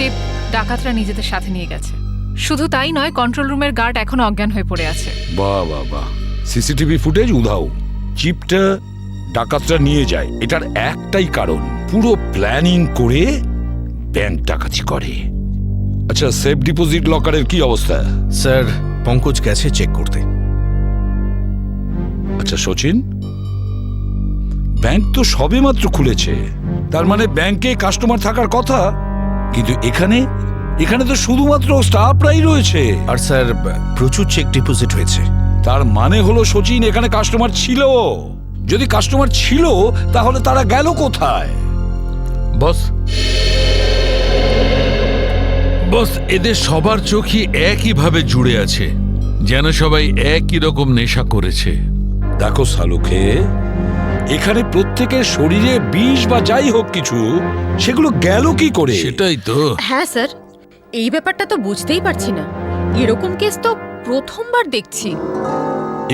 Chip ডাকাতরা নিজেদের সাথে নিয়ে গেছে। শুধু তাই নয়, কন্ট্রোল রুমের গার্ড এখনো অজ্ঞান হয়ে পড়ে আছে। বাহ বাহ বাহ, সিসিটিভি ফুটেজ উধাও, চিপটা ডাকাতরা নিয়ে যায়। এটার একটাই কারণ, পুরো প্ল্যানিং করে ব্যাংক ডাকাতি করে। আচ্ছা, সেফ ডিপোজিট লকারের কি অবস্থা? স্যার, পঙ্কজ গেছে চেক করতে। আচ্ছা সচিন, ব্যাংক তো সবেমাত্র খুলেছে, তার মানে ব্যাংকে কাস্টমার থাকার কথা, কিন্তু এখানে তো শুধুমাত্র স্টাফরাই রয়েছে। আর স্যার, প্রচুর চেক ডিপোজিট হয়েছে। তার মানে হলো সচিন, এখানে কাস্টমার ছিল। যদি কাস্টমার ছিল তাহলে তারা গেল কোথায়? বস, এদের সবার চোখই একইভাবে জুড়ে আছে, যেন সবাই একই রকম নেশা করেছে। দেখো সালুকে, এখানে প্রত্যেকের শরীরে বিষ বা যাই হোক কিছু, সেগুলো গেল কি করে? সেটাই তো। হ্যাঁ স্যার, এই ব্যাপারটা তো বুঝতেই পারছি না। এরকম কেস তো প্রথমবার দেখছি।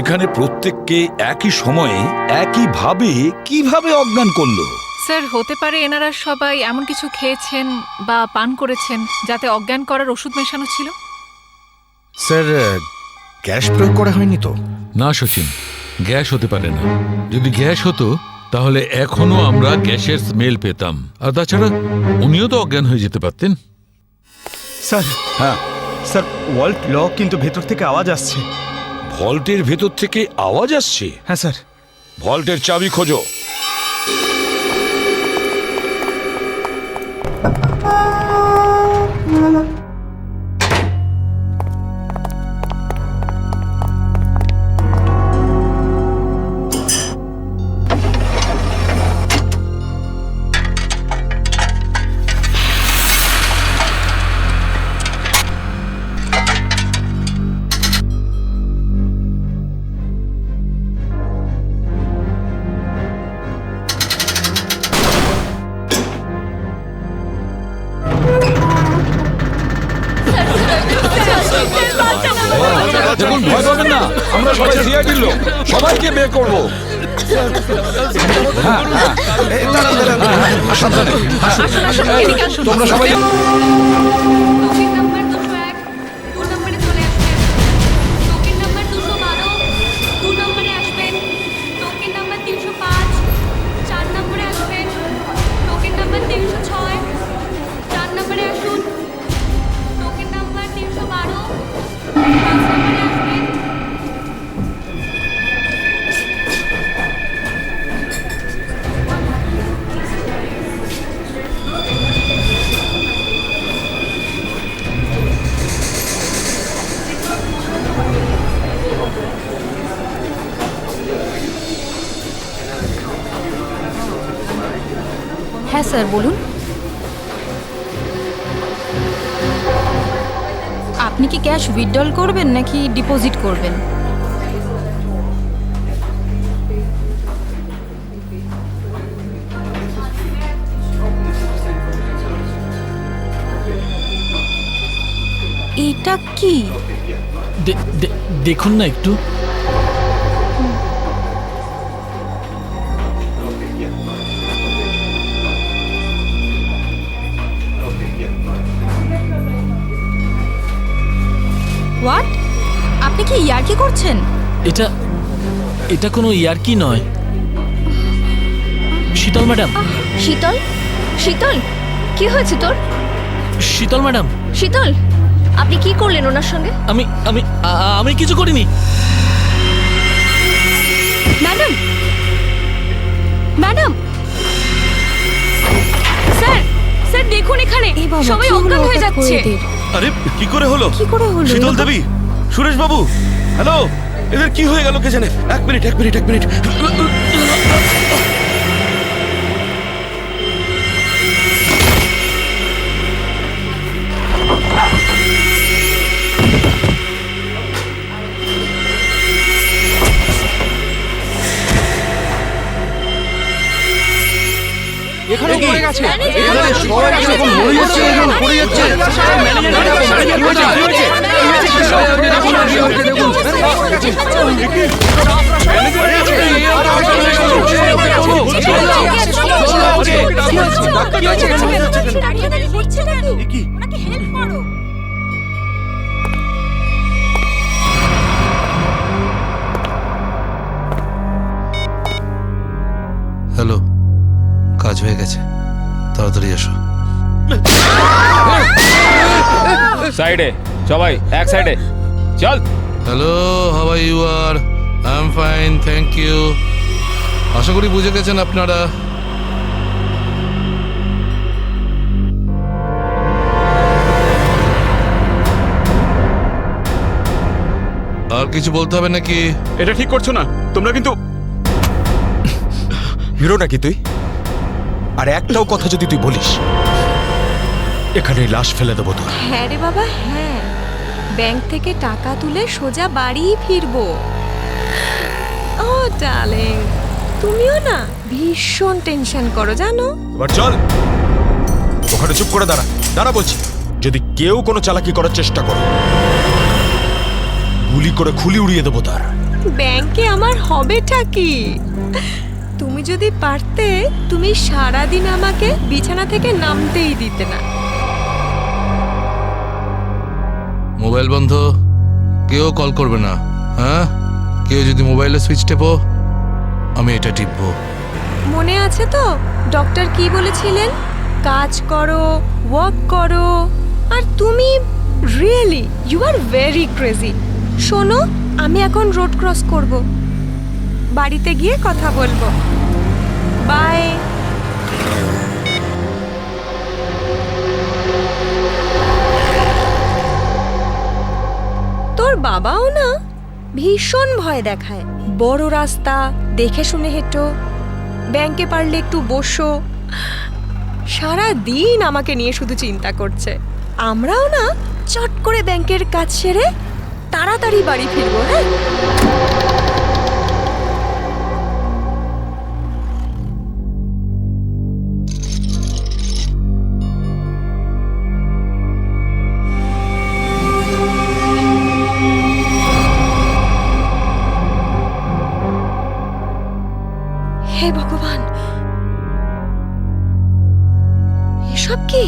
এখানে প্রত্যেককে একই সময়ে একইভাবে কিভাবে অজ্ঞান করলো? স্যার, হতে পারে এনারা সবাই এমন কিছু খেয়েছেন বা পান করেছেন যাতে অজ্ঞান করার ওষুধ মেশানো ছিল। স্যার, গ্যাস প্রয়োগ করা হয়নি তো? না সচিন, গ্যাস হতে পারে না। যদি গ্যাস হতো তাহলে এখনো আমরা গ্যাসের স্মেল পেতাম। আর তাছাড়া উনিও তো অজ্ঞান হয়ে যেতে পারতেন। স্যার, হ্যাঁ স্যার, ওয়াল্ট লক, কিন্তু ভেতর থেকে আওয়াজ আসছে। ভল্টের ভেতর থেকে আওয়াজ আসছে? হ্যাঁ স্যার। ভল্টের চাবি খোঁজো। দেখুন, ভয় পাবেন না, আমরা সবাই সিআইডির লোক, সবাইকে বের করবো। তোমরা সবাই টোকেন নাম্বার 201 2 নম্বরে চলে আসবেন। টোকেন নাম্বার 212 2 নম্বরে আসবেন। টোকেন নাম্বার 305 4 নম্বরে আসবেন। টোকেন নাম্বার 306 4 নম্বরে আসুন। টোকেন নাম্বার 312 5 নম্বরে আসবেন। হ্যাঁ স্যার, বলুন। আপনি কি ক্যাশ উইথড্রল করবেন নাকি ডিপোজিট করবেন? এটা কি? দেখুন না একটু। হোয়াট? আপনি কি ইয়ার্কি করছেন? এটা কোনো ইয়ার্কি নয়। শীতল ম্যাডাম। শীতল, শীতল, কি হয়েছে তোর? শীতল ম্যাডাম। শীতল, আপনি কি করলেন ওনার সঙ্গে? আমি কিছু করিনি। ম্যাডাম, ম্যাডাম, স্যার, স্যার দেখুন এখানে সবাই অজ্ঞান হয়ে যাচ্ছে। আরে কি করে হলো? কি করে হলো? শীতল দেবী, সুরেশ বাবু, হ্যালো, এদের কি হয়ে গেল কে জানে? এক মিনিট। এখানে পড়ে গেছে, এখানে সবাই এখন মরে যাচ্ছে, এখন পড়ে যাচ্ছে। কি হয়েছে? সাইডে সবাই, এক সাইডে চল। Hello, how are you? R I am fine, thank you. আশা করি বুঝে গেছেন আপনারা। আর কিছু বলতে হবে নাকি? এটা ঠিক করছো না তোমরা কিন্তু। হিরো নাকি তুই? আর একটাও কথা যদি তুই বলিস, এখানে লাশ ফেলে দেবো তোর। হ্যাঁ রে বাবা, হ্যাঁ, ব্যাংক থেকে টাকা তুলে সোজা বাড়ি ফিরবো। ও ডার্লিং, তুমিও না ভীষণ টেনশন করো জানো। এবার চল, ওখানে চুপ করে দাঁড়া, দাঁড়া বলছি। যদি কেউ কোনো চালাকি করার চেষ্টা করো, গুলি করে খুলি উড়িয়ে দেবো তার। ব্যাংকে আমার হবেটা কি? তুমি যদি পারতে, তুমি সারাদিন আমাকে বিছানা থেকে নামতেই দিতে না। মোবাইল বন্ধ, কেউ কল করবে না। হ্যাঁ, কেউ যদি মোবাইলে সুইচ টেপো, আমি এটা টিপবো। মনে আছে তো ডক্টর কি বলেছিলেন? কাজ করো, ওয়ার্ক করো। আর তুমি really you are very crazy. শোনো, আমি এখন রোড ক্রস করব, বাড়িতে গিয়ে কথা বলবো। বাই। তোর বাবাও না ভীষণ ভয় দেখায়। বড় রাস্তা দেখে শুনে হেঁটো, ব্যাংকে পারলে একটু বসো। সারা দিন আমাকে নিয়ে শুধু চিন্তা করছে। আমরাও না চট করে ব্যাংকের কাজ সেরে তাড়াতাড়ি বাড়ি ফিরবো। হ্যাঁ, হে ভগবান, এসব কি?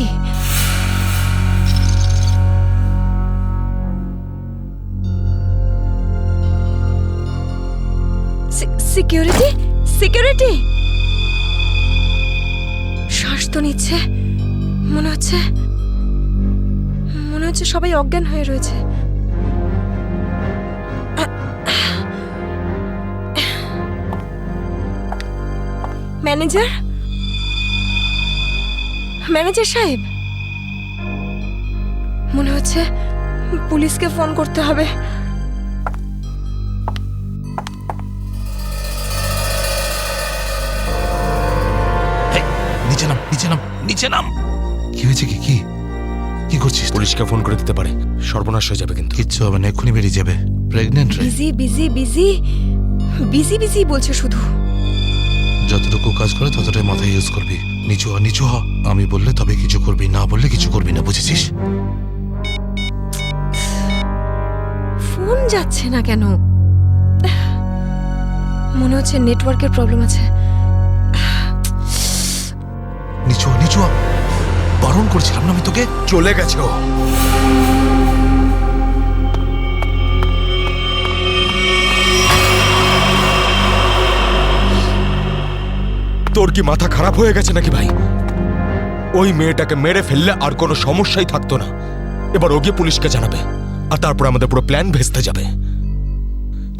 Security, security. শ্বাস তো নিচ্ছে, মনে হচ্ছে সবাই অজ্ঞান হয়ে রয়েছে। ম্যানেজার, ম্যানেজার সাহেব, মনে হচ্ছে পুলিশকে ফোন করতে হবে। নিচে নাম, নিচে নাম, নিচে নাম। কি হয়েছে? কি কি কি করছিস? পুলিশকে ফোন করে দিতে পারে, সর্বনাশ হয়ে যাবে কিন্তু। কিচ্ছু হবে না, এক্ষুনি বেরিয়ে যাবে। প্রেগনেন্ট রে। Busy busy busy busy busy বলছে শুধু। যতটুকু কাজ করে ততটাই মাথায় ইউজ করবি। নিচু হ, নিচু হ। আমি বললে তবে কিছু করবি, না বললে কিছু করবি না, বুঝেছিস? ফোন যাচ্ছে না কেন? মনে হচ্ছে নেটওয়ার্কের প্রবলেম আছে। নিচু হ, নিচু হ। বারণ করছিলাম না আমি তোকে? চলে গেছে ও। তোর কি মাথা খারাপ হয়ে গেছে নাকি ভাই? ওই মেয়েটাকে মেরে ফেললে আর কোনো সমস্যাই থাকতো না। এবার ও গিয়ে পুলিশকে জানাবে, আর তারপর আমাদের পুরো প্ল্যান ভেস্তে যাবে।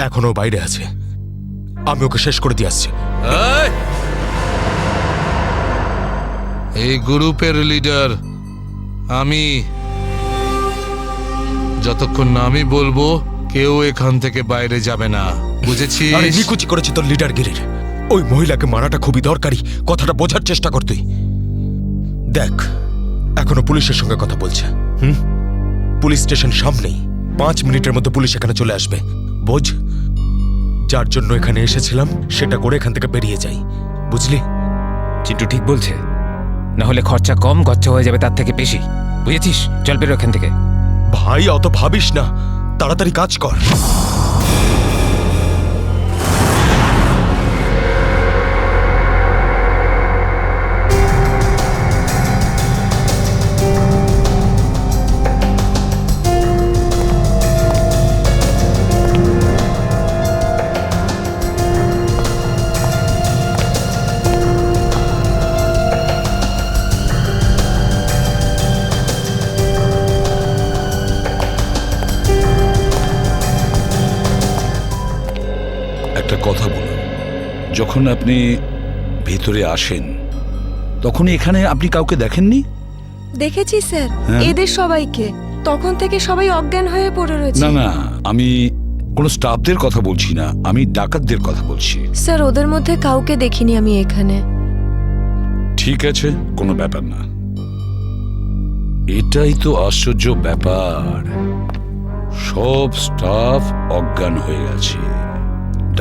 এখনো বাইরে আছে, আমি ওকে শেষ করে দিয়ে আসছি। এই গ্রুপের লিডার আমি। যতক্ষণ না আমি বলবো, কেউ এখান থেকে বাইরে যাবে না, বুঝেছিস? আরে নিকুচি করেছি তোর লিডারগিরির। ওই মহিলাকে মারাটা খুবই দরকারি, কথাটা বোঝার চেষ্টা কর তুই। দেখ, এখনো পুলিশের সঙ্গে কথা বলছে। পুলিশ স্টেশন সামনেই, 5 মিনিটের মধ্যে পুলিশ এখানে চলে আসবে। বোঝ, যার জন্য এখানে এসেছিলাম সেটা করে এখান থেকে বেরিয়ে যাই, বুঝলি? চিন্টু ঠিক বলছে, না হলে খরচা কম, গচ্চা হয়ে যাবে তার থেকে বেশি, বুঝেছিস? চল বেরো এখান থেকে। ভাই অত ভাবিস না, তাড়াতাড়ি কাজ কর। যখন আপনি ভেতরে আসেন তখন এখানে আপনি কাউকে দেখেননি? দেখেছি স্যার, হ্যাঁ। এদের সবাইকে। তখন থেকে সবাই অজ্ঞান হয়ে পড়ে রয়েছে। না না, আমি কোনো স্টাফদের কথা বলছি না, আমি ডাকাতদের কথা বলছি। স্যার, ওদের মধ্যে কাউকে দেখিনি আমি এখানে। ঠিক আছে, কোনো ব্যাপার না। এটাই তো আশ্চর্য ব্যাপার, সব স্টাফ অজ্ঞান হয়ে গেছে।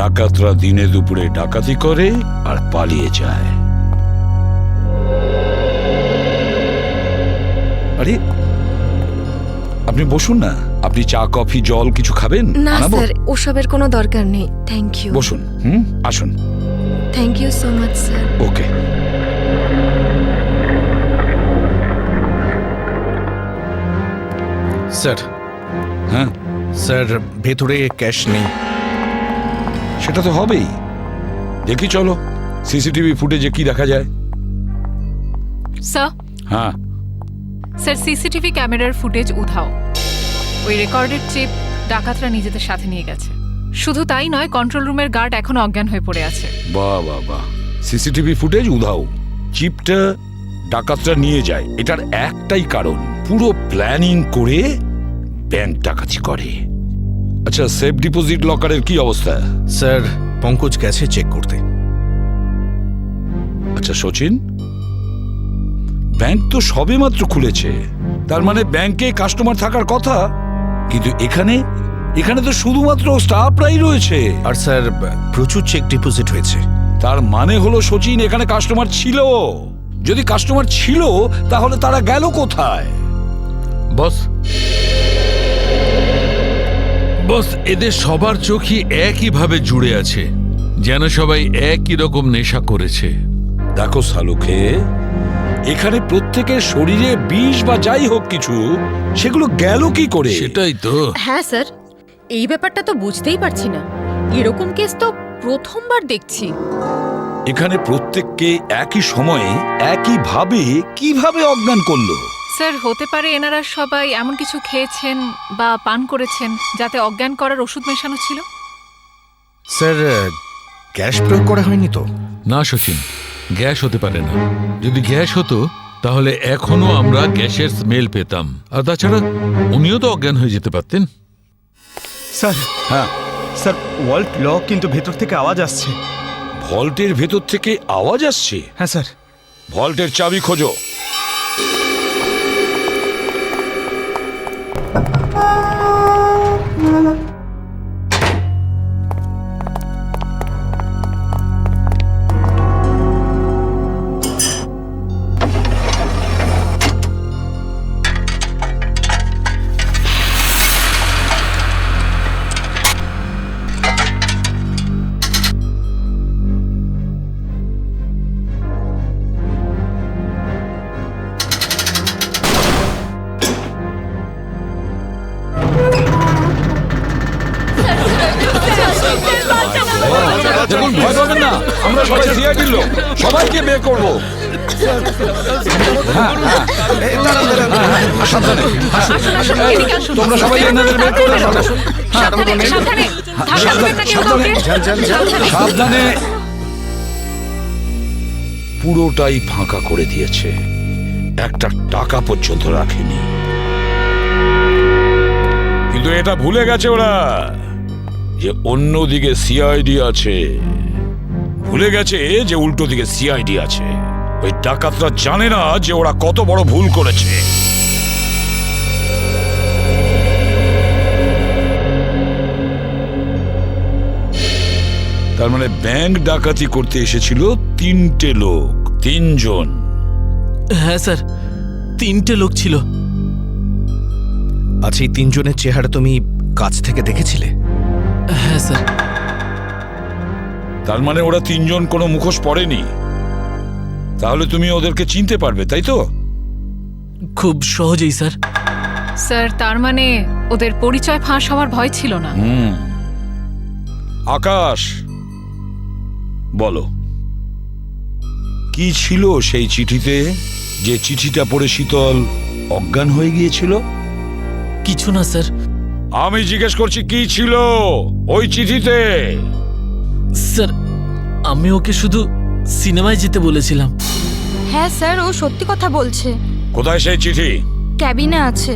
ডাকাতরা দিনে দুপুরে ডাকাতি করে আর পালিয়ে যায়। আরে আপনি বসুন না, আপনি চা কফি জল কিছু খাবেন? না আনাবো? স্যার, ওসবের কোনো দরকার নেই। Thank you. বসুন, আসুন। Thank you so much sir. Okay. Sir, হ্যাঁ স্যার ভেতরে ক্যাশ নেই। সেটা তো হবেই। দেখি চলো সিসিটিভি ফুটেজে কি দেখা যায়। স্যার, হ্যাঁ, স্যার সিসিটিভি ক্যামেরার ফুটেজ উধাও। ওই রেকর্ডেড চিপ ডাকাতরা নিজেদের সাথে নিয়ে গেছে। শুধু তাই নয়, কন্ট্রোল রুমের গার্ড এখনো অজ্ঞান হয়ে পড়ে আছে। বাহ বাহ বাহ, সিসিটিভি ফুটেজ উধাও, চিপটা ডাকাতরা নিয়ে যায়। এটার একটাই কারণ, পুরো প্ল্যানিং করে ব্যাংক ডাকাতি করে। আচ্ছা, সেফ ডিপোজিট লকারের কি অবস্থা? স্যার, পঙ্কজ গেছে চেক করতে। আচ্ছা সচিন, ব্যাংক তো সবেমাত্র খুলেছে, তার মানে ব্যাংকে কাস্টমার থাকার কথা, কিন্তু এখানে তো শুধুমাত্র স্টাফরাই রয়েছে। আর স্যার, প্রচুর চেক ডিপোজিট হয়েছে। তার মানে হলো সচিন, এখানে কাস্টমার ছিল। যদি কাস্টমার ছিল তাহলে তারা গেল কোথায়? বস, বস, এদের সবার চোখই একইভাবে জুড়ে আছে, যেন সবাই একই রকম নেশা করেছে। দেখো সালুকে, এখানে প্রত্যেকের শরীরে বিষ বা যাই হোক কিছু, সেগুলো গেল কি করে? সেটাই তো। হ্যাঁ স্যার, এই ব্যাপারটা তো বুঝতেই পারছি না। এরকম কেস তো প্রথমবার দেখছি। এখানে প্রত্যেককে একই সময়ে একইভাবে কিভাবে অজ্ঞান করলো? স্যার, হতে পারে এনারা সবাই এমন কিছু খেয়েছেন বা পান করেছেন যাতে অজ্ঞান করার ওষুধ মেশানো ছিল। স্যার, গ্যাস প্রয়োগ করা হয়নি তো? না সচিন, গ্যাস হতে পারে না। যদি গ্যাস হতো তাহলে এখনো আমরা গ্যাসের স্মেল পেতাম। আর তাছাড়া উনিও তো অজ্ঞান হয়ে যেতে পারতেন। স্যার, হ্যাঁ স্যার ওয়াল্ট লক, কিন্তু ভেতর থেকে আওয়াজ আসছে। ভল্টের ভেতর থেকে আওয়াজ আসছে? হ্যাঁ স্যার। ভল্টের চাবি খোঁজো। দেখুন, ভয় পাবেন না, আমরা সবাই সিআইডির লোক, সবাইকে বের করবো। সাবধানে, তোমরা সবাই এনাদের বের করে ফেলো। সাবধানে। পুরোটাই ফাঁকা করে দিয়েছে, একটা টাকা পর্যন্ত রাখেনি। কিন্তু এটা ভুলে গেছে ওরা যে অন্যদিকে সিআইডি আছে। ভুলে গেছে যে উল্টো দিকে সিআইডি আছে। ওই ডাকাতরা জানে না যে ওরা কত বড় ভুল করেছে। তার মানে ব্যাংক ডাকাতি করতে এসেছিল 3টে লোক, 3 জন। হ্যাঁ স্যার, 3টে লোক ছিল। আচ্ছা, এই 3 জনের চেহারা তুমি কাছ থেকে দেখেছিলে? হ্যাঁ স্যার। তার মানে ওরা 3 জন কোনো মুখোশ পরেনি। তাহলে তুমি ওদেরকে চিনতে পারবে, তাই তো? খুব সহজেই স্যার। স্যার, তার মানে ওদের পরিচয় ফাঁস হওয়ার ভয় ছিল না। আকাশ, বলো কি ছিল সেই চিঠিতে, যে চিঠিটা পড়ে শীতল অজ্ঞান হয়ে গিয়েছিল? কিছু না স্যার। আমি জিজ্ঞেস করছি কি ছিল ওই চিঠিতে? স্যার, আমি ওকে শুধু সিনেমায় যেতে বলেছিলাম। হ্যাঁ স্যার, ও সত্যি কথা বলছে। কোথায় সেই চিঠি? ক্যাবিনে আছে।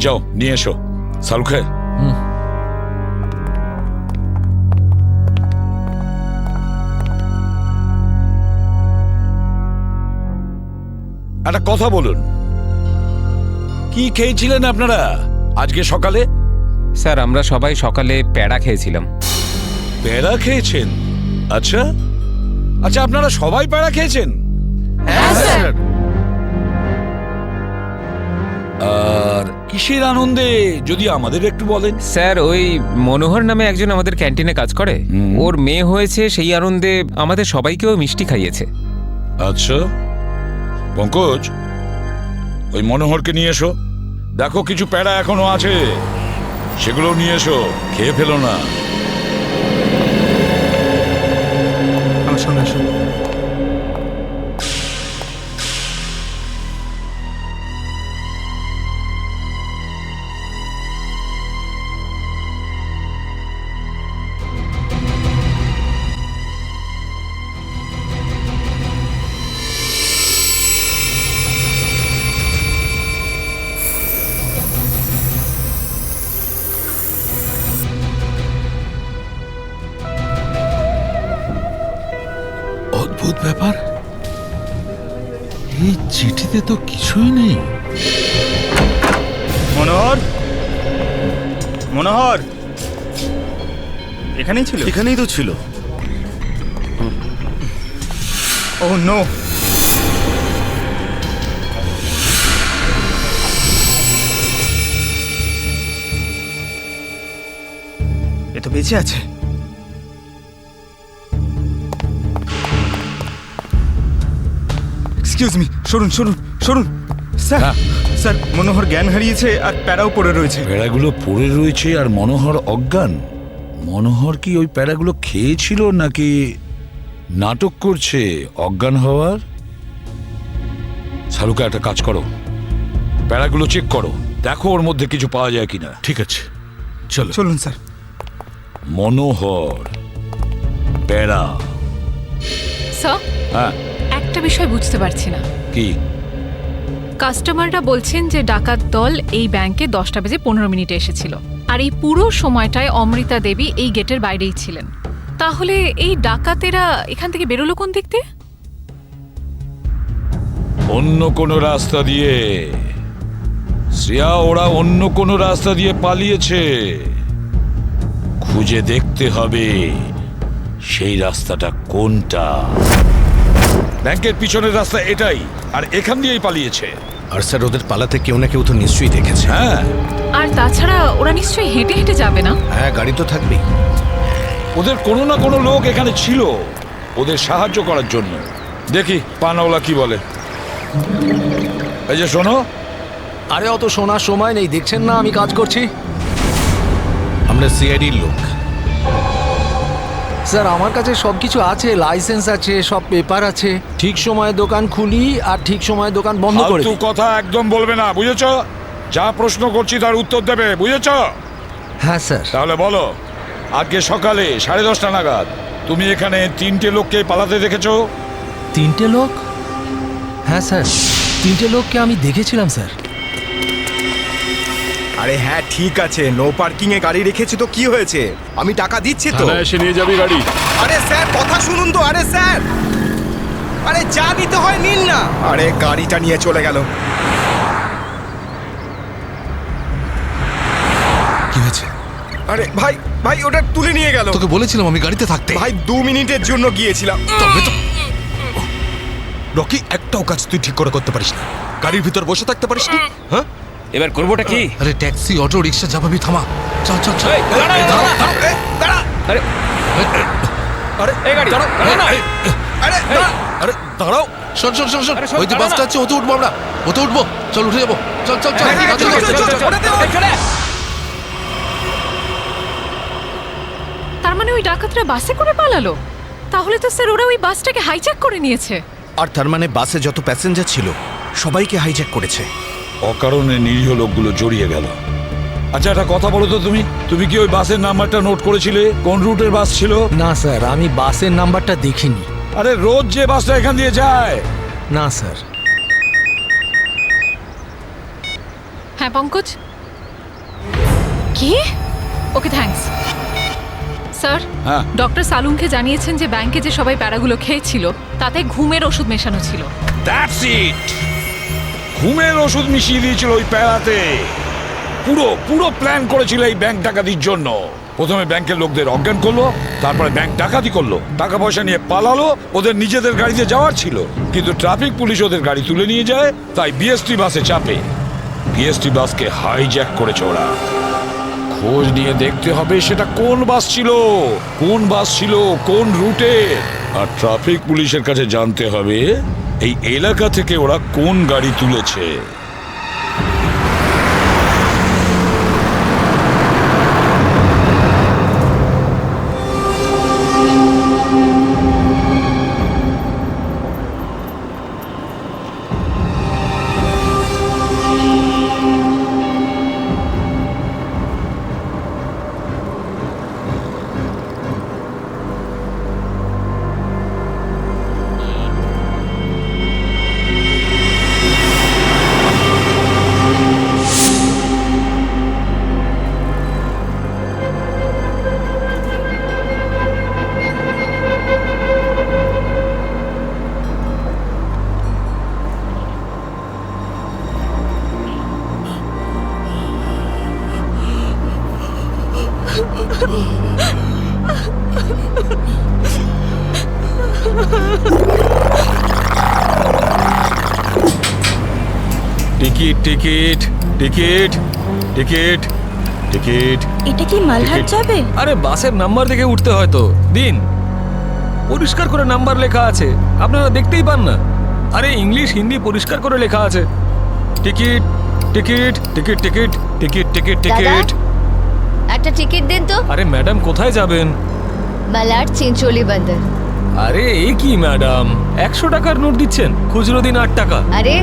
যাও নিয়ে এসো। সালুখে, একটা কথা বলুন, কি খেয়েছিলেন আপনারা আজকে সকালে? স্যার আমরা সবাই সকালে প্যাড়া খেয়েছিলাম। প্যাড়া খেয়েছেন? আচ্ছা আচ্ছা, আপনারা সবাই প্যাড়া খেয়েছেন? হ্যাঁ স্যার। আর কিসের আনন্দে যদি আমাদের একটু বলেন? স্যার ওই মনোহর নামে একজন আমাদের ক্যান্টিনে কাজ করে, ওর মেয়ে হয়েছে, সেই আনন্দে আমাদের সবাইকেও মিষ্টি খাইয়েছে। আচ্ছা পঙ্কজ, ওই মনোহরকে নিয়ে এসো। দেখো কিছু প্যাড়া এখনো আছে, সেগুলো নিয়ে এসো, খেয়ে ফেলো না। আমার সঙ্গে আসুন। অদ্ভুত ব্যাপার, এই চিঠিতে তো কিছুই নেই। মনোহর, মনোহর এখানেই ছিল? এখানেই তো ছিল। ও নো, এ তো বেঁচে আছে। এক্সকিউজ মি, সরুন সরুন সরুন। স্যার স্যার, মনোহর জ্ঞান হারিয়েছে আর প্যারাও পড়ে রয়েছে। প্যাড়াগুলো পড়ে রয়েছে আর মনোহর অজ্ঞান? মনোহর কি ওই প্যাড়াগুলো খেয়েছিল নাকি নাটক করছে অজ্ঞান হওয়ার? সালুকা, একটা কাজ করো, প্যাড়াগুলো চেক করো, দেখো ওর মধ্যে কিছু পাওয়া যায় কিনা। ঠিক আছে, চলো। চলুন স্যার। মনোহর, প্যাড়া। স্যার, হ্যাঁ একটা বিষয় বুঝতে পারছি না। কি? কাস্টমাররা বলছেন যে ডাকাত দল এই ব্যাংকে 10:15 এসেছিল, আর এই পুরো সময়টায় অমৃতা দেবী এই গেটের বাইরেই ছিলেন। তাহলে এই ডাকাতেরা এখান থেকে বেরোলো কোন দিক দিয়ে? অন্য কোনো রাস্তা দিয়ে। শ্রেয়া, ওরা অন্য কোনো রাস্তা দিয়ে পালিয়েছে। খুঁজে দেখতে হবে সেই রাস্তাটা কোনটা। ব্যাংকের পিছনের রাস্তা এটাই, আর এখান দিয়েই পালিয়েছে। আর স্যার ওদের পালাতে কেউ না কেউ তো নিশ্চয়ই দেখেছে। হ্যাঁ, আর তাছাড়া ওরা নিশ্চয়ই হেঁটে হেঁটে যাবে না? হ্যাঁ, গাড়ি তো থাকবেই। ওদের কোনো না কোনো লোক এখানে ছিল ওদের সাহায্য করার জন্য। দেখি পানাওয়ালা কি বলে। এই যে শোনো। আরে অত শোনার সময় নেই, দেখছেন না আমি কাজ করছি। আমরা সিআইডির লোক। স্যার আমার কাছে সব কিছু আছে, লাইসেন্স আছে, সব পেপার আছে। ঠিক সময়ে দোকান খুলি আর ঠিক সময়ে দোকান বন্ধ করে ফালতু দিই। কথা একদম বলবে না, বুঝেছো? যা প্রশ্ন করছি তার উত্তর দেবে, বুঝেছো? হ্যাঁ স্যার। তাহলে বলো, আজকে সকালে 10:30 নাগাদ তুমি এখানে 3টে লোককে পালাতে দেখেছো? 3টে লোক? হ্যাঁ স্যার, 3টে লোককে আমি দেখেছিলাম স্যার। আরে হ্যাঁ ঠিক আছে, নো পার্কিং এ গাড়ি রেখেছি তো কি হয়েছে? আমি টাকা দিচ্ছি তো। থানায় এসে নিয়ে যাবি গাড়ি। আরে স্যার কথা শুনুন তো। আরে স্যার, আরে যা নিতে হয় নিন না। আরে গাড়িটা নিয়ে চলে গেল। কি হয়েছে? আরে ভাই ভাই, ওটা তুলে নিয়ে গেল। তোকে বলেছিলাম আমি গাড়িতে থাকতে। ভাই 2 মিনিটের জন্য গিয়েছিলাম। তবে তো রকি, একটাও কাজ তুই ঠিক করে করতে পারিস না। গাড়ির ভিতর বসে থাকতে পারিস না? হ্যাঁ, এবার করবোটা কি? আরে ট্যাক্সি, অটো, রিক্সা যা ভাবি থামা। চল চল চল। আরে আরে এই গাড়ি দাঁড়াও, আরে দাঁড়াও। শোন শোন শোন শোন, আরে শোন, ওই যে দাঁড়া বাসটা না। আছে ওতে উঠবো আমরা। ওতে উঠবো, চল উঠে যাবো। চল চল চল। তার মানে ওই ডাকাতরা বাসে করে পালালো? তাহলে তো স্যার ওরা ওই বাসটাকে হাইজ্যাক করে নিয়েছে। আর তার মানে বাসে যত প্যাসেঞ্জার ছিল সবাইকে হাইজ্যাক করেছে। অকারণে নিরীহ লোকগুলো জড়িয়ে গেল। আচ্ছা একটা কথা বলো তো, তুমি কি ওই বাসের নাম্বারটা নোট করেছিলে? কোন রুটের বাস ছিল? না স্যার, আমি বাসের নাম্বারটা দেখিনি। আরে রোজ যে বাসটা এখান দিয়ে যায়। না স্যার। হ্যাঁ পঙ্কজ, কি? Okay thanks sir. হ্যাঁ, ডক্টর সালুনকে জানিয়েছেন যে ব্যাংকে যে সবাই প্যারাগুলো খেয়েছিল তাতে ঘুমের ওষুধ মেশানো ছিল। That's it. ঘুমের ওষুধ মিশিয়ে দিয়েছিল ওই প্যারাতে। পুরো প্ল্যান করেছিল এই ব্যাংক ডাকাতির জন্য। প্রথমে ব্যাংকের লোকদের অজ্ঞান করলো, তারপরে ব্যাংক ডাকাতি করলো, টাকা পয়সা নিয়ে পালালো। ওদের নিজেদের গাড়িতে যাওয়ার ছিল, কিন্তু ট্রাফিক পুলিশ ওদের গাড়ি তুলে নিয়ে যায়, তাই বিএসটি বাসে চাপে। বিএসটি বাসকে হাইজ্যাক করেছে ওরা। খোঁজ নিয়ে দেখতে হবে সেটা কোন বাস ছিল, কোন রুটে। আর ট্রাফিক পুলিশের কাছে জানতে হবে এই এলাকা থেকে ওরা কোন গাড়ি তুলেছে। Ticket ticket ticket ticket ticket. এটা কি মালহাট যাবে? আরে বাসের নাম্বার দেখে উঠতে হয় তো। দিন, পরিষ্কার করে নাম্বার লেখা আছে, আপনারা দেখতেই পান না? আরে ইংলিশ হিন্দি পরিষ্কার করে লেখা আছে। Ticket ticket ticket ticket ticket ticket ticket. একটা টিকিট দিন তো। আরে ম্যাডাম কোথায় যাবেন? মালাড চিনচোলি বন্দর। আরে এই কি ম্যাডাম, 100 টাকার নোট দিচ্ছেন, খুচরো দিন 8 টাকা। আরে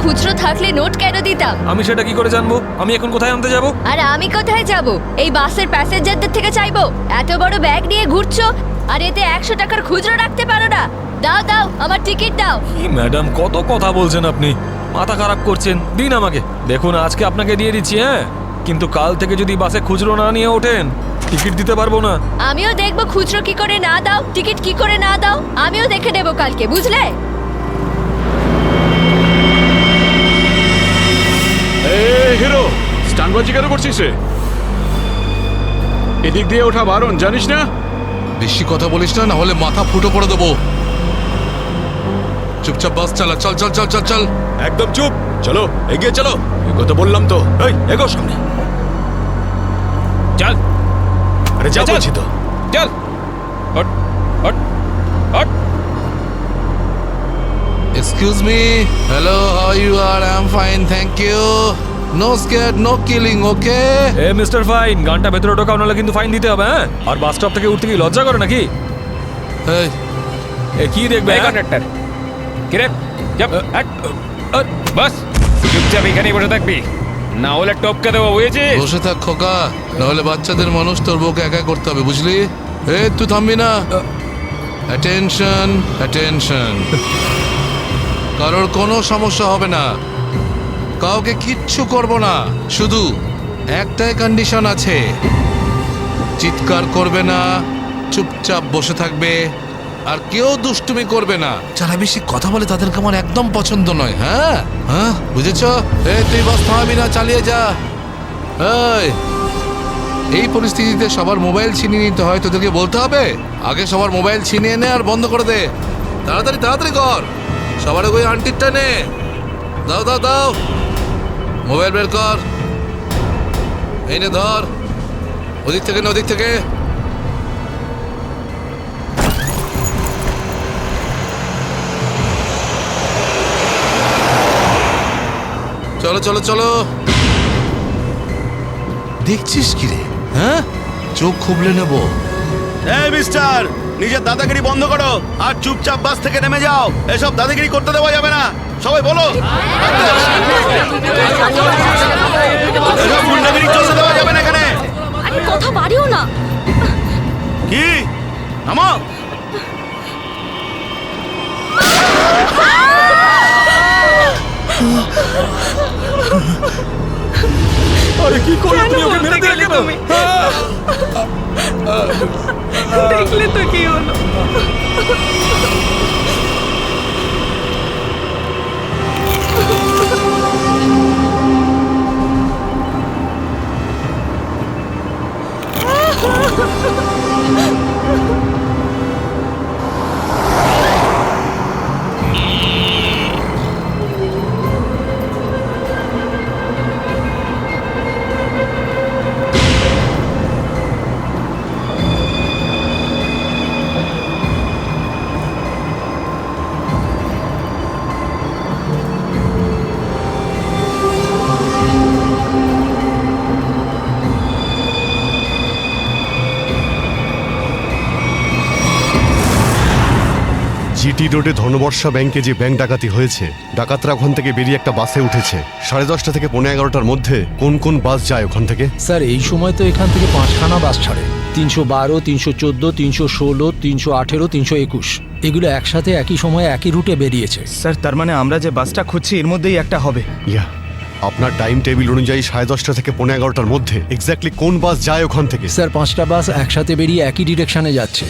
খুচরো থাকলে নোট কেন দিতাম? আমি সেটা কি করে জানবো? আমি এখন কোথায় আনতে যাব? আর আমি কোথায় যাব? এই বাসের প্যাসেঞ্জারদের থেকে চাইবো? এত বড় ব্যাগ নিয়ে ঘুরছো আর এতে 100 টাকার খুচরো রাখতে পারো না? দাও দাও, আমার টিকিট দাও। কি ম্যাডাম, কত কথা বলছেন আপনি, মাথা খারাপ করছেন। দিন আমাকে। দেখুন আজকে আপনাকে দিয়ে দিচ্ছি, হ্যাঁ, কিন্তু কাল থেকে যদি বাসে খুচরো না নিয়ে ওঠেন টিকিট দিতে পারবো না। আমিও দেখবো খুচরো কি করে না দাও, টিকিট কি করে না দাও, আমিও দেখে নেবো কালকে, বুঝলে? হিরো, স্টানবাজি কেন করছিস রে? এদিক দিয়ে ওঠা বারণ, জানিস না? বেশি কথা বলিস না, না হলে মাথা ফুটো করে দেবো। চুপচাপ বাস চালা, চল চল চল চল চল। একদম চুপ, চলো এগিয়ে চলো। এগোতে বললাম তো। এই এগো সামনে চল। আরে যা বলছি তো, চল। Hot hot hot. Excuse me, hello, how you R? I am fine, thank you. No scare, no killing, okay? এ মিস্টার ফাইন, গানটা ভেতরে ঢোকাও, নাহলে কিন্তু ফাইন দিতে হবে। হ্যাঁ, আর বাস স্টপ থেকে উঠতে কি লজ্জা করে নাকি? এই এ কি দেখবে কন্ডাক্টর? কিরে যাব বাস, চুপচাপ এখানেই বসে থাকবি, না হলে টপকে দেবো, বুঝেছিস? বসে থাক খোকা, নাহলে বাচ্চাদের মানুষ তোর বউকে একা করতে হবে, বুঝলি? তুই থামবি না। Attention attention. কারোর কোনো সমস্যা হবে না, কাউকে কিচ্ছু করব না, শুধু একটাই কন্ডিশন আছে, চিৎকার করবে না, চুপচাপ বসে থাকবে, আর কেউ দুষ্টুমি করবে না। যারা বেশি কথা বলে তাদেরকে আমার একদম পছন্দ নয়। হ্যাঁ হ্যাঁ, বুঝেছ? তুই বাস থামাবি না, চালিয়ে যা। এই পরিস্থিতিতে সবার মোবাইল ছিনিয়ে নিতে হয়, তোদেরকে বলতে হবে আগে সবার মোবাইল ছিনিয়ে নে আর বন্ধ করে দে। তাড়াতাড়ি তাড়াতাড়ি কর, সবার ওই আন্টিরটা নে। দাও দাও দাও, মোবাইল বের কর। এই নে ধর, ওদিক থেকে না ওদিক থেকে। চলো চলো চলো। দেখছিস কি রে? হ্যাঁ, চোখ খুবলে নেবো। এই মিস্টার, নিজের দাদাগিরি বন্ধ করো আর চুপচাপ বাস থেকে নেমে যাও। এসব দাদাগিরি করতে দেওয়া যাবে না, সবাই বলো। এসব গুন্ডাগিরি চলতে দেওয়া কথা বাড়িও না। কি নামা আরে কি করলে তুমি ওকে মেরে দিলে কেন? দেখলে তো কি হলো। জিটি রোডে ধনবর্ষা ব্যাংকে যে ব্যাংক ডাকাতি হয়েছে, ডাকাতরা ওখান থেকে বেরিয়ে একটা বাসে উঠেছে 10:30 থেকে 11:15টার মধ্যে। কোন কোন বাস যায় ওখান থেকে? স্যার এই সময় তো এখান থেকে 5খানা বাস ছাড়ে, 312, 314, 316, 318, 321। এগুলো একসাথে একই সময়ে একই রুটে বেরিয়েছে। স্যার তার মানে আমরা যে বাসটা খুঁজছি এর মধ্যেই একটা হবে। ইয়া, আপনার টাইম টেবিল অনুযায়ী 10:30 থেকে 11:15টার মধ্যে এক্স্যাক্টলি কোন বাস যায় ওখান থেকে? স্যার 5টা বাস একসাথে বেরিয়ে একই ডিরেকশনে যাচ্ছে।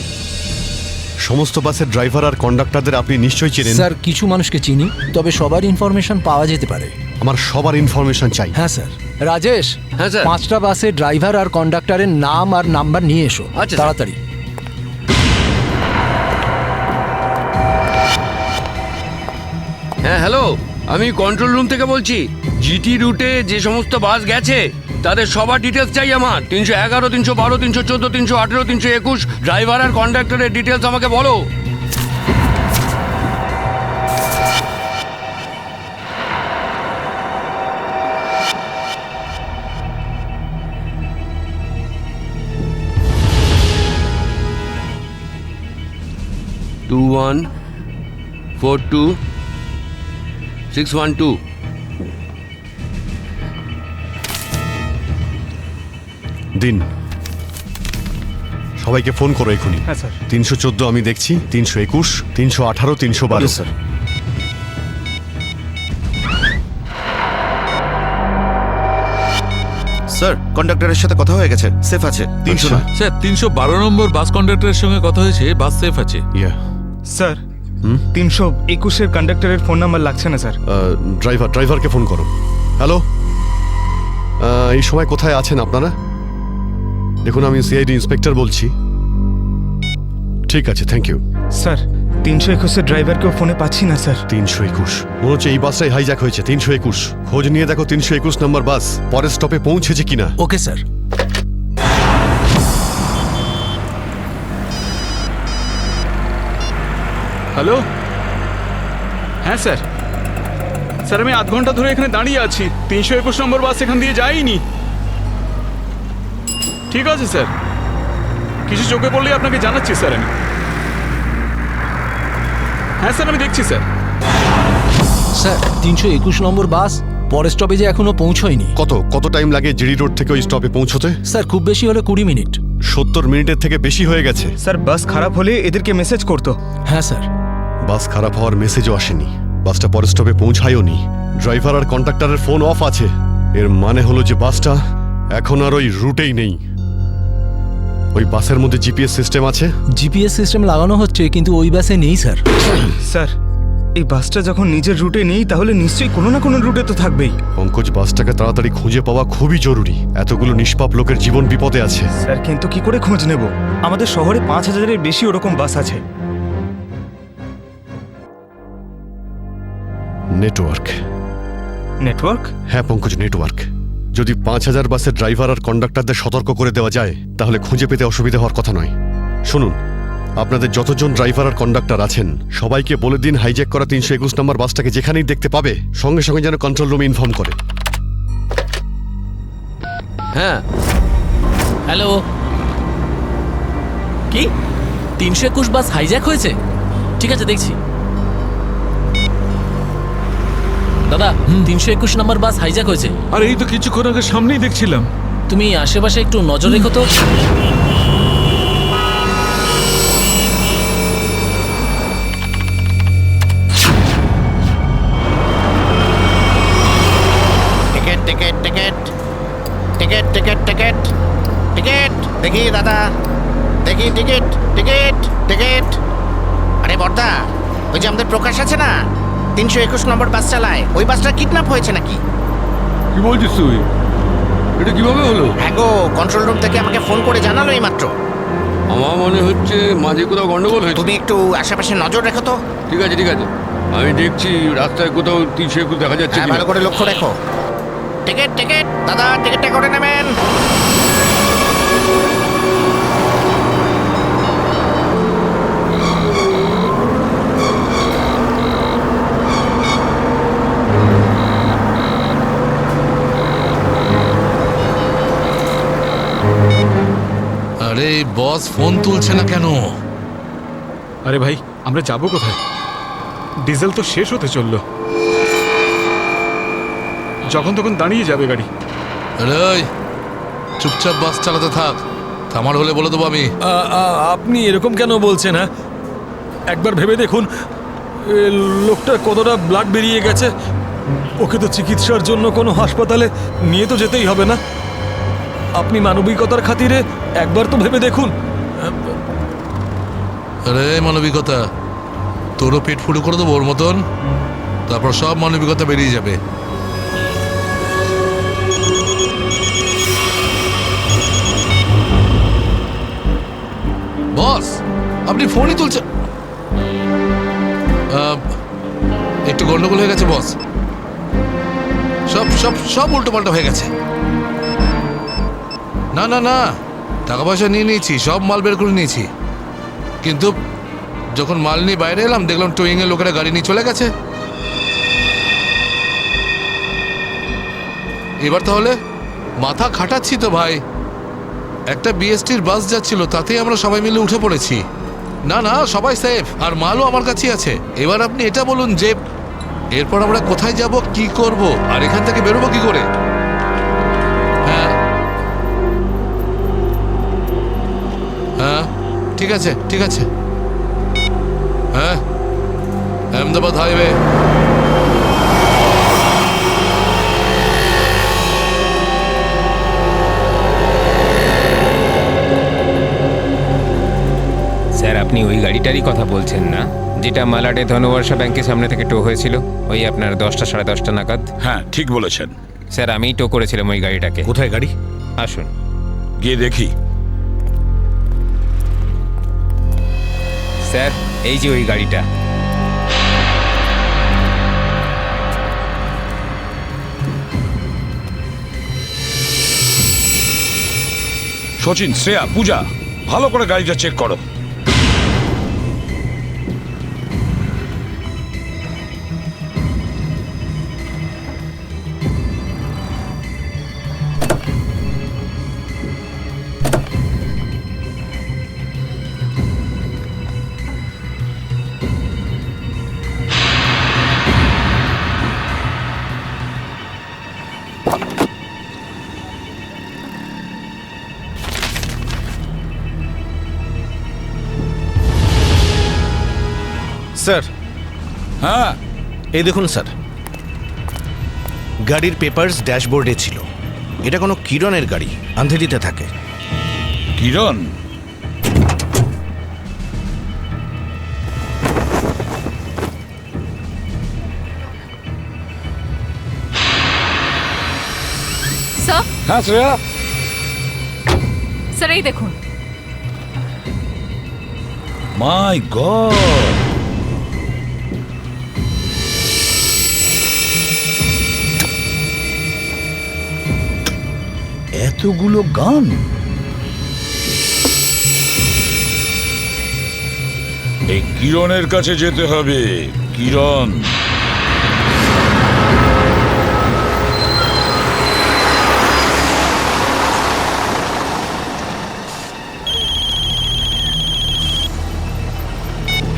সমস্ত বাসের ড্রাইভার আর কন্ডাক্টরদের আপনি নিশ্চয়ই চেনেন? স্যার কিছু মানুষকে চিনি, তবে সবার ইনফরমেশন পাওয়া যেতে পারে। আমার সবার ইনফরমেশন চাই। হ্যাঁ স্যার। রাজেশ, হ্যাঁ স্যার। 5টা বাসের ড্রাইভার আর কন্ডাক্টরের নাম আর নাম্বার নিয়ে এসো। আচ্ছা, স্যার। তাড়াতাড়ি। হ্যাঁ হ্যালো, আমি কন্ট্রোল রুম থেকে বলছি। জিটি রুটে যে সমস্ত বাস গেছে তাদের সবার ডিটেলস চাই আমার। 311, 312, 314, 318, 321 ড্রাইভার আর কন্ডাক্টরের ডিটেলস আমাকে বলো। টু 1 4 2 612। দিন, সবাইকে ফোন করো এখনই। হ্যাঁ স্যার। 314 আমি দেখছি, 321, 318, 312। স্যার। স্যার কন্ডাক্টরের সাথে কথা হয়ে গেছে, সেফ আছে। 300 না। স্যার 312 নম্বর বাস কন্ডাক্টরের সঙ্গে কথা হয়েছে, বাস সেফ আছে। স্যার 321-এর কন্ডাক্টরের ফোন নাম্বার লাগছে না স্যার। ড্রাইভারকে ফোন করো। হ্যালো, এই সময় কোথায় আছেন আপনারা? দেখুন আমি সিআইডি ইন্সপেক্টর বলছি। ঠিক আছে, থ্যাংক ইউ। স্যার 321-এর ড্রাইভারকেও ফোনে পাচ্ছি না স্যার। 321 মনে হচ্ছে এই বাসটাই হাইজ্যাক হয়েছে। 321 খোঁজ নিয়ে দেখো 321 নম্বর বাস পরের স্টপে পৌঁছেছে কিনা। Okay sir. হ্যালো, হ্যাঁ স্যার। স্যার আমি আধ ঘন্টা ধরে এখানে দাঁড়িয়ে আছি, 321 নম্বর বাস এখান দিয়ে যায়নি। ঠিক আছে স্যার, কিছু চোখে পড়লে আপনাকে জানাচ্ছি স্যার আমি। হ্যাঁ স্যার আমি দেখছি স্যার। স্যার 321 নম্বর বাস পরের স্টপেজে এখনো পৌঁছয়নি। কত টাইম লাগে জিডি রোড থেকে ওই স্টপে পৌঁছতে? স্যার খুব বেশি হলে 20 মিনিট। 70 মিনিটের থেকে বেশি হয়ে গেছে। স্যার বাস খারাপ হলে এদেরকে মেসেজ করতো। হ্যাঁ স্যার। বাস খারাপ হওয়ার মেসেজও আসেনি, বাসটা পরের স্টপে পৌঁছায়ও নি। ড্রাইভার আর কন্ডাক্টরের ফোন অফ আছে। এর মানে হলো যে বাসটা এখন আর ওই রুটেই নেই। ওই বাসের মধ্যে জিপিএস সিস্টেম আছে? জিপিএস সিস্টেম লাগানো হচ্ছে, কিন্তু ওই বাসে নেই স্যার। স্যার এই বাসটা যখন নিজের রুটে নেই তাহলে নিশ্চয়ই কোনো না কোনো রুটে তো থাকবেই। পঙ্কজ, বাসটাকে তাড়াতাড়ি খুঁজে পাওয়া খুবই জরুরি। এতগুলো নিষ্পাপ লোকের জীবন বিপদে আছে। স্যার কিন্তু কি করে খোঁজ নেব? আমাদের শহরে 5000-এর বেশি ওরকম বাস আছে। নেটওয়ার্ক। নেটওয়ার্ক? হ্যাঁ পঙ্কজ, নেটওয়ার্ক। যদি 5000 বাসের ড্রাইভার আর কন্ডাক্টরদের সতর্ক করে দেওয়া যায় তাহলে খুঁজে পেতে অসুবিধা হওয়ার কথা নয়। শুনুন, আপনাদের যতজন ড্রাইভার আর কন্ডাক্টর আছেন সবাইকে বলে দিন হাইজ্যাক করা 321 নম্বর বাসটাকে যেখানেই দেখতে পাবে সঙ্গে সঙ্গে যেন কন্ট্রোল রুমে ইনফর্ম করে। হ্যাঁ হ্যালো, কি 321 বাস হাইজ্যাক হয়েছে? ঠিক আছে দেখছি। দাদা 321 নম্বর বাস হাইজ্যাক হয়েছে। আর এই তো কিছুক্ষণ আগে সামনেই দেখছিলাম তুমি আশেপাশে একটু নজর রেখো তো। Ticket ticket ticket ticket ticket ticket ticket দেখি দাদা, দেখি টিকিট টিকিট টিকিট। আরে বর্দা, ওই যে আমাদের প্রকাশ আছে না, 321 নম্বর বাস চালায়, ওই বাসটা কিডন্যাপ হয়েছে নাকি? কি বলছিস তুই? এটা কিভাবে হলো? হ্যাঁ গো, কন্ট্রোল রুম থেকে আমাকে ফোন করে জানালো এই মাত্র। আমার মনে হচ্ছে মাঝে কোথাও গন্ডগোল হয়েছে। তুমি একটু আশেপাশে নজর রেখো তো। ঠিক আছে ঠিক আছে, আমি দেখছি রাস্তায় কোথাও 321 দেখা যাচ্ছে হ্যাঁ, কিনা। ভালো করে লক্ষ্য রেখো। টিকিট টিকিট দাদা, টিকিটটা করে নেবেন। আরে বস ফোন তুলছে না কেন? আরে ভাই, আমরা যাবো কোথায়? ডিজেল তো শেষ হতে চললো, যখন তখন দাঁড়িয়ে যাবে গাড়ি। আরে ওই, চুপচাপ বাস চালাতে থাক, থামার হলে বলে দেবো আমি। আপনি এরকম কেন বলছেন? হ্যাঁ, একবার ভেবে দেখুন লোকটার কতটা ব্লাড বেরিয়ে গেছে। ওকে তো চিকিৎসার জন্য কোনো হাসপাতালে নিয়ে তো যেতেই হবে না? আপনি মানবিকতার খাতিরে একবার তো ভেবে দেখুন। আরে মানবিকতা, তোরও পেট ফুটো করে দেবো ওর মতন, তারপর সব মানবিকতা বেরিয়ে যাবে। বস, আপনি ফোনই তুলছেন। একটু গন্ডগোল হয়ে গেছে বস, সব সব সব উল্টো পাল্টা হয়ে গেছে। না না না, টাকা পয়সা নিয়ে নিয়েছি, সব মাল বের করে নিয়েছি, কিন্তু যখন মাল নিয়ে বাইরে এলাম দেখলাম টোয়িং এর লোকেরা গাড়ি নিয়ে চলে গেছে। এবার তাহলে মাথা খাটাচ্ছি তো ভাই। একটা বিএসটির বাস যাচ্ছিল, তাতেই আমরা সবাই মিলে উঠে পড়েছি। না না, সবাই সেফ, আর মালও আমার কাছেই আছে। এবার আপনি এটা বলুন যে এরপর আমরা কোথায় যাব, কি করব, আর এখান থেকে বেরোবো কি করে? হ্যাঁ হ্যাঁ, ঠিক আছে ঠিক আছে। হ্যাঁ, আহমেদাবাদ হাইওয়ে। স্যার, আপনি ওই গাড়িটারই কথা বলছেন না, যেটা মালাডে ধনবর্ষা ব্যাংকের সামনে থেকে টো হয়েছিল ওই আপনার 10টা সাড়ে 10টা নাগাদ? হ্যাঁ, ঠিক বলেছেন স্যার, আমিই টো করেছিলাম ওই গাড়িটাকে। কোথায় গাড়ি? আসুন গিয়ে দেখি। স্যার, এই যে ওই গাড়িটা। সচিন, শ্রেয়া, পূজা, ভালো করে গাড়িটা চেক করো। স্যার। হ্যাঁ, এই দেখুন স্যার, গাড়ির পেপারস ড্যাশবোর্ডে ছিল। এটা কোনো কিরণের গাড়ি, আন্ধেরিতে থাকে। কিরণ? স্যার, হ্যাঁ শ্রেয়া। স্যার এই দেখুন। মাই গড, এতগুলো গান! এই কিরণের কাছে যেতে হবে। কিরণ,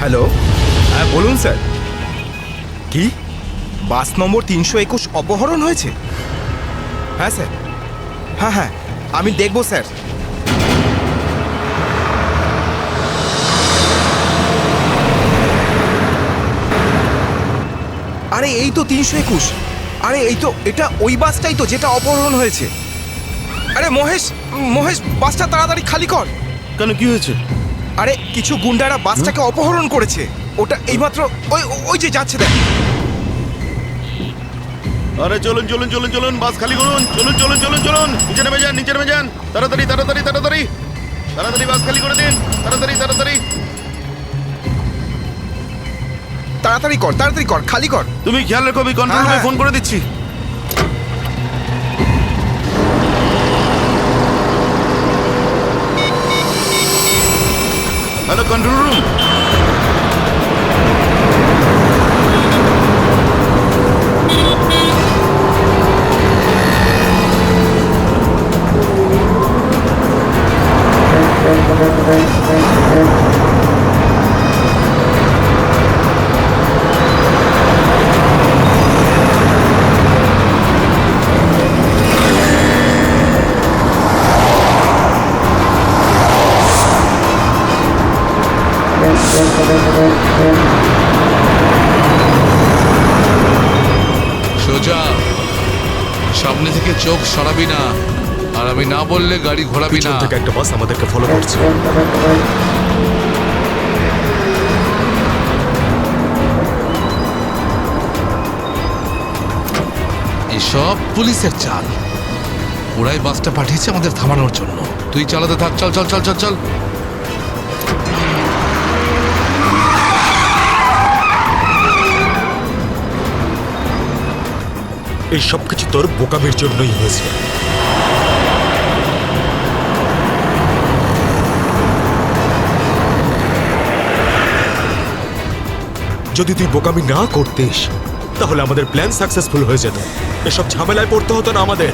হ্যালো, হ্যাঁ বলুন স্যার। কি বাস নম্বর 321 অপহরণ হয়েছে? হ্যাঁ স্যার, হ্যাঁ হ্যাঁ আমি দেখবো স্যার। আরে এই তো 321। আরে এই তো, এটা ওই বাসটাই তো যেটা অপহরণ হয়েছে। আরে মহেশ, মহেশ বাসটা তাড়াতাড়ি খালি কর। কেন, কি হয়েছে? আরে কিছু গুন্ডারা বাসটাকে অপহরণ করেছে। ওটা এইমাত্র ওই ওই যে যাচ্ছে দেখ। আরে চলুন চলুন চলুন চলুন, বাস খালি করুন। চলুন চলুন চলুন চলুন, নিচে নেমে যান, নিচে নেমে যান। তাড়াতাড়ি তাড়াতাড়ি তাড়াতাড়ি তাড়াতাড়ি বাস খালি করে দিন। তাড়াতাড়ি তাড়াতাড়ি তাড়াতাড়ি কর, তাড়াতাড়ি কর, খালি কর। তুমি খেয়াল রেখো, আমি কন্ট্রোল রুমে ফোন করে দিচ্ছি। Hello control room. সোজা সামনে থেকে চোখ সরাবি না, আর আমি না বললে গাড়ি ঘোরাবি না। থেকে একটা বাস আমাদেরকে ফলো করছে। এসব পুলিশের চাল। ওরাই বাসটা পাঠিয়েছে আমাদের থামানোর জন্য। তুই চালাতে থাক, চল চল চল চল চল। এই সব কিছু তোর বোকামির জন্যই হয়েছে। যদি তুই বোকামি না করতিস তাহলে আমাদের প্ল্যান সাকসেসফুল হয়ে যেত। এসব ঝামেলায় পড়তে হতো না আমাদের।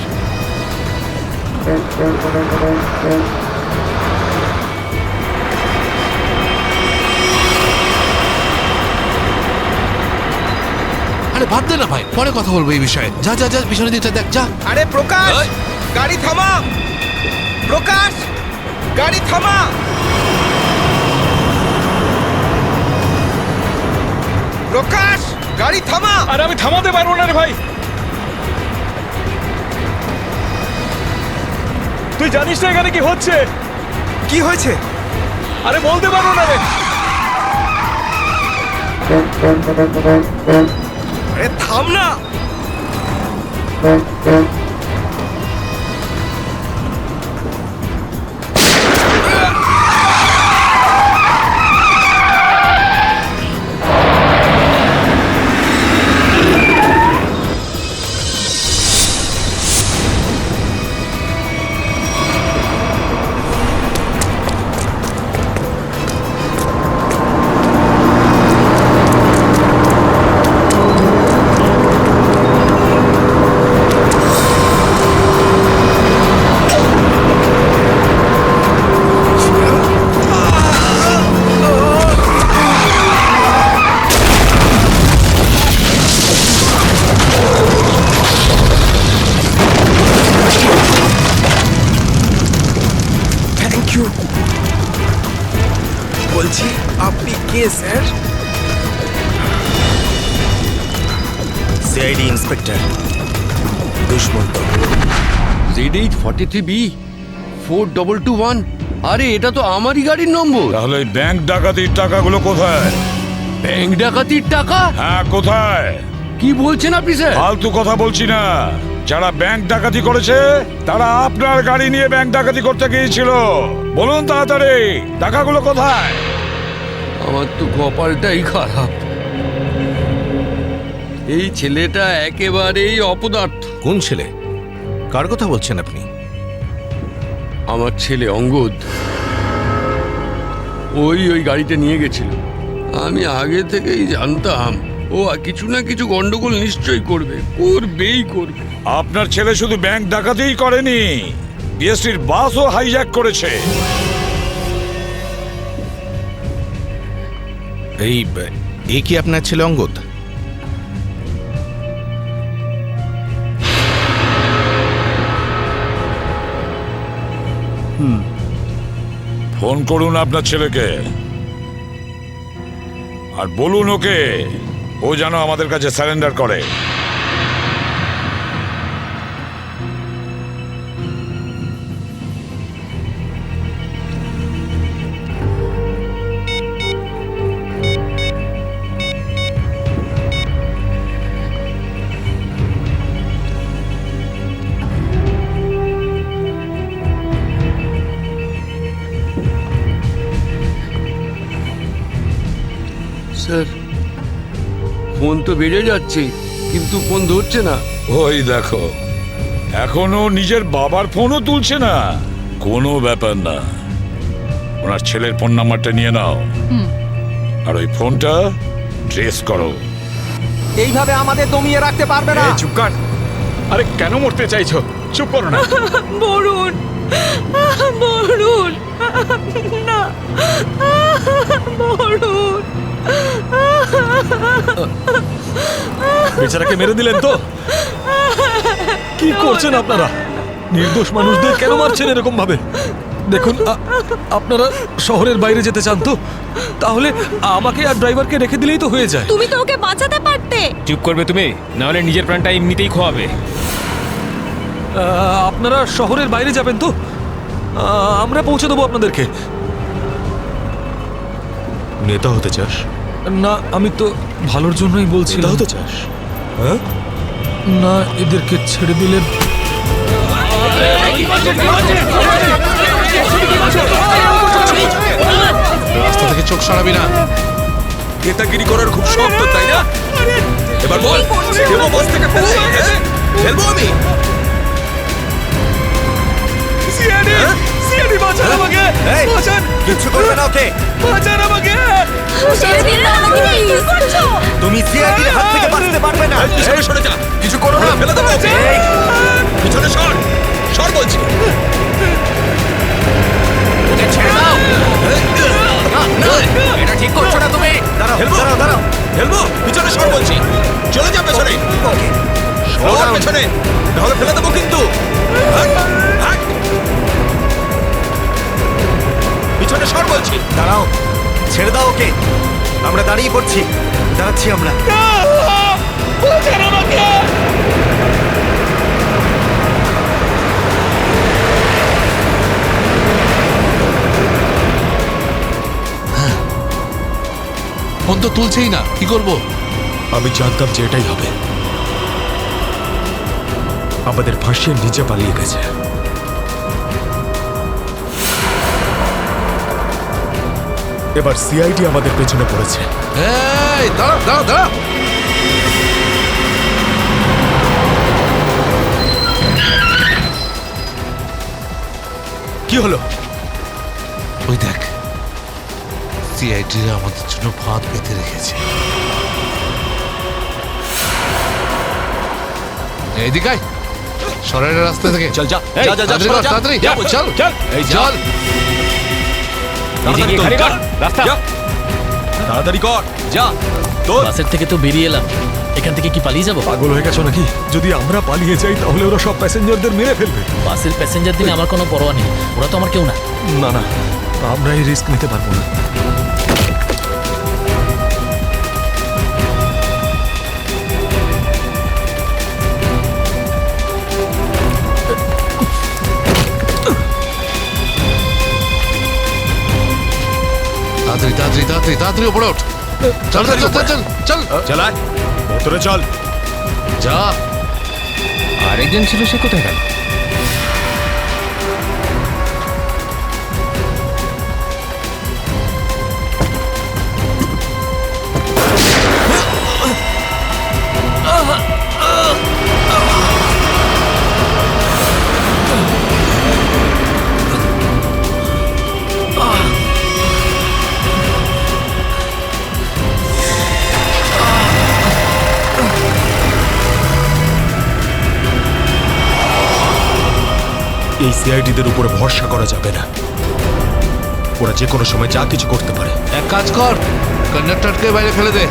আরে বাদ দে না ভাই, পরে কথা বলবো এই বিষয়ে। যা যা যা, পিছনের দিকটা দেখ, যা। আরে প্রকাশ, গাড়ি থামা। প্রকাশ, গাড়ি থামা। প্রকাশ, গাড়ি থামা। আরে আমি থামাতে পারবো না রে ভাই। তুই জানিস না এখানে কি হচ্ছে? কি হয়েছে? আরে বলতে পারবো না রে। আরে থাম না। বলছি আপনি কে sir? CID inspector Dushmanta. Z843B 4221। আরে এটা তো আমারই গাড়ির নম্বর। তাহলে ব্যাংক ডাকাতির টাকাগুলো কোথায়? ব্যাংক ডাকাতির টাকা? হ্যাঁ কোথায়? কি বলছেন আপনি স্যার? ফালতু কথা বলছি না। যারা ব্যাংক ডাকাতি করেছে তারা আপনার গাড়ি নিয়ে ব্যাংক ডাকাতি করতে গিয়েছিল। বলুন তাড়াতাড়ি, টাকাগুলো কোথায়? আমার তো কপালটাই খারাপ। এই ছেলেটা একেবারেই অপদার্থ। কোন ছেলে? কার কথা বলছেন আপনি? আমার ছেলে অঙ্গদ। ওই গাড়িটা নিয়ে গেছিল। আমি আগে থেকেই জানতাম ও কিছু না কিছু গন্ডগোল নিশ্চয়ই করবে, করবেই করবে। আপনার ছেলে শুধু ব্যাংক ডাকাতিই করেনি, বিএসটির বাসও হাইজ্যাক করেছে। এই কি আপনার ছেলে অঙ্গদ? ফোন করুন আপনার ছেলেকে আর বলুন ওকে ও যেন আমাদের কাছে সারেন্ডার করে। স্যার ফোন তো বেড়ে যাচ্ছে কিন্তু ফোন ধরছে না। ওই দেখো এখনো নিজের বাবার ফোনও তুলছে না। কোনো ব্যাপার না, ওনার ছেলের ফোন নাম্বারটা নিয়ে নাও আর ওই ফোনটা ট্রেস করো। এইভাবে আমাদের দমিয়ে রাখতে পারবে না। চুপ কর। আরে কেন মরতে চাইছো? চুপ করো না। বরুণ, বরুণ, না, বরুণ। বেচারাকে মেরে দিলেন তো? কি করছেন আপনারা? নির্দোষ মানুষদের কেন মারছেন এরকম ভাবে? দেখুন, আপনারা শহরের বাইরে যেতে চান তো তাহলে আমাকে আর ড্রাইভারকে রেখে দিলেই তো হয়ে যায়। তুমি তো ওকে বাঁচাতে পারতে। চুপ করবে তুমি, না হলে নিজের প্রাণটা এমনিতেই খোয়াবে। আপনারা শহরের বাইরে যাবেন তো? আমরা পৌঁছে দেবো আপনাদেরকে। নেতা হতে চাস? না, আমি তো ভালোর জন্যই বলছি। নেতা হতে চাস? হ্যাঁ না, এদেরকে ছেড়ে দিলে রাস্তা থেকে চোখ সরাবি না। নেতাগিরি করার খুব শখ তো, তাই না? এবার বল, দেবো বাস থেকে ফেলতে? ফেলবো আমি? সিআইডি বাঁচান আমাকে! বাঁচান! কিচ্ছু করবে না ওকে। বাঁচান আমাকে! তুমি সিআইডির হাত থেকে বাঁচতে পারবে না। পিছনে সরে যা, কিছু করো না, ফেলে দেবো ওকে। পিছনে সর, সর বলছি। ওকে ছেড়ে দাও। না, এটা ঠিক করছো না তুমি। দাঁড়াও, দাঁড়াও, দাঁড়াও। ফেলবো, পিছনে সর বলছি। চলে যা পেছনে। সর পেছনে, নাহলে ফেলে দেবো কিন্তু। পিছনে সর বলছি। দাঁড়াও, ছেড়ে দাও ওকে। আমরা দাঁড়িয়ে পড়ছি, দাঁড়াচ্ছি আমরা। ফোন তো তুলছেই না, কি করবো? আমি জানতাম যে এটাই হবে। আমাদের ফাঁসিয়ে নিচে পালিয়ে গেছে। এবার সিআইডি আমাদের পেছনে পড়েছে। এই দাঁড়া দাঁড়া দাঁড়া। কি হলো? ওই দেখ, সিআইডিরা আমাদের জন্য ফাঁদ পেতে রেখেছে। এইদিকে আয়, সরের রাস্তা থেকে। চল যা, যা, যা, তাড়াতাড়ি কর, তাড়াতাড়ি চল চল। এই চল, রাস্তা তাড়াতাড়ি কর, যা। তোর বাসের থেকে তো বেরিয়ে এলাম, এখান থেকে কি পালিয়ে যাবো? পাগল হয়ে গেছো নাকি? যদি আমরা পালিয়ে যাই তাহলে ওরা সব প্যাসেঞ্জারদের মেরে ফেলবে। বাসের প্যাসেঞ্জার দিনে আমার কোনো পরোয়া নেই, ওরা তো আমার কেউ না। না না, আমরা এই রিস্ক নিতে পারবো না। তাড়াতাড়ি তাড়াতাড়ি তাড়াতাড়ি তাড়াতাড়ি উপরে ওঠ। চল চল চল চল চল চালায়, ভেতরে চল। যা। আরেকজন ছিল, সে কোথায় গেল? এই সিআইডিদের উপরে ভরসা করা যাবে না। ওরা যে কোনো সময় যা কিছু করতে পারে। এক কাজ কর, কন্ডাক্টরকে বাইরে ফেলে দে।